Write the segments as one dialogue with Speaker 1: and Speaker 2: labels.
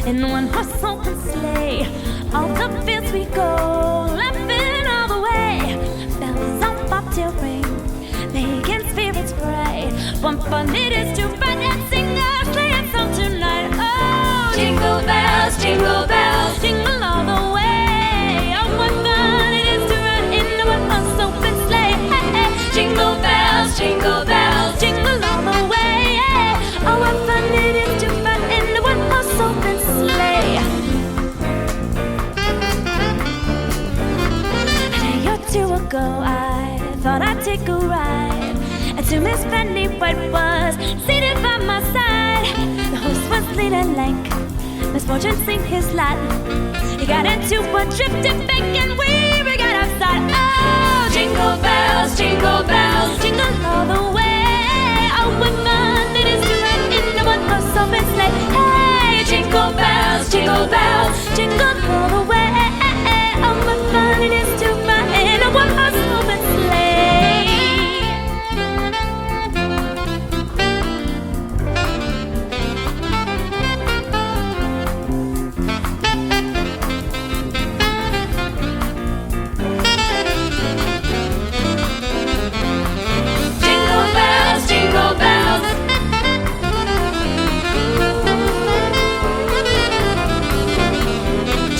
Speaker 1: in one horse open sleigh. All the fields we go, laughing all the way. Bells on bobtail ring, making spirits bright. What fun it is to ride and sing a sleighing song tonight. Oh, jingle bells, jingle all the way. Oh, what fun it is to ride in a one horse open sleigh. Hey, hey. Jingle bells, jingle all the way. Oh, what fun it is to ride in a one horse open sleigh. A day or two ago, I thought I'd take a ride, and to Miss Penny White was seated by my side. The horse was lean and lank, misfortune sing his lot. He got into a drifting bank and we got outside. Oh, jingle bells, jingle all the way. Oh, what fun it is to ride in a one horse open sleigh. Hey, jingle bells, jingle all the way. Oh, what fun it is to ride in a one horse open sleigh. Jingle bells. Jingle bells, jingle bells.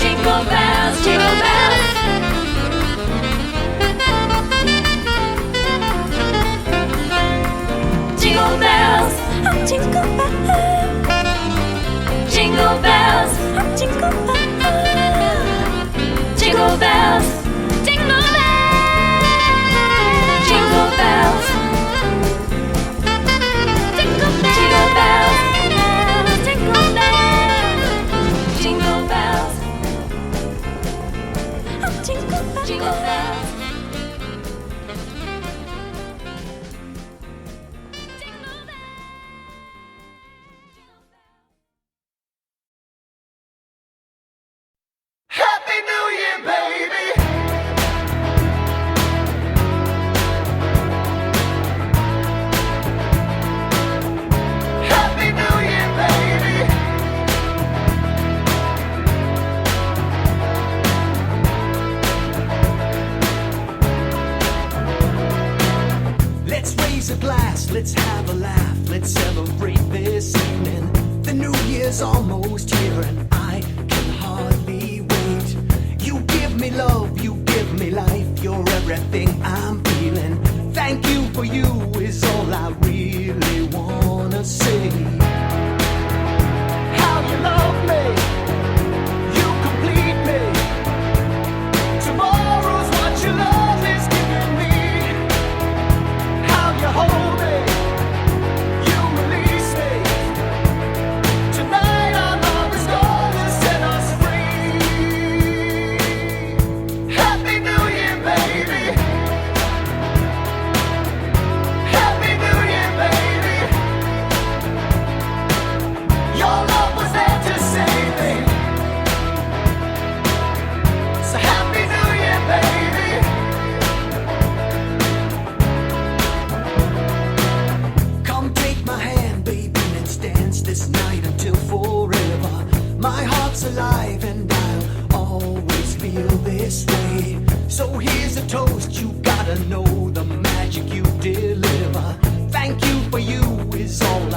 Speaker 1: Jingle bells, oh, jingle bells. Jingle bells, oh, jingle bells. Jingle bells, jingle bells. Jingle bells. Jingle bells, jingle bells, jingle bells, oh, jingle bells, jingle bells.
Speaker 2: Happy New Year, baby! Happy New Year, baby! Let's raise a glass, let's have a laugh, let's celebrate this evening. The New Year's almost here and I can hardly wait. You give me love, you give me life, you're everything I'm feeling. Thank you for you is all I really wanna say. How you love me, you complete me. Tomorrow's what your love is giving me. How you hold me, you release me. Tonight our love is gonna set us free. Happy New Year, baby. Happy New Year, baby. Your love was there to save me. So Happy New Year, baby. Come take my hand, baby, let's dance this night until forever. My heart's alive and I'll always feel this way. So here's a toast, you gotta know the magic you deliver. Thank you for you is all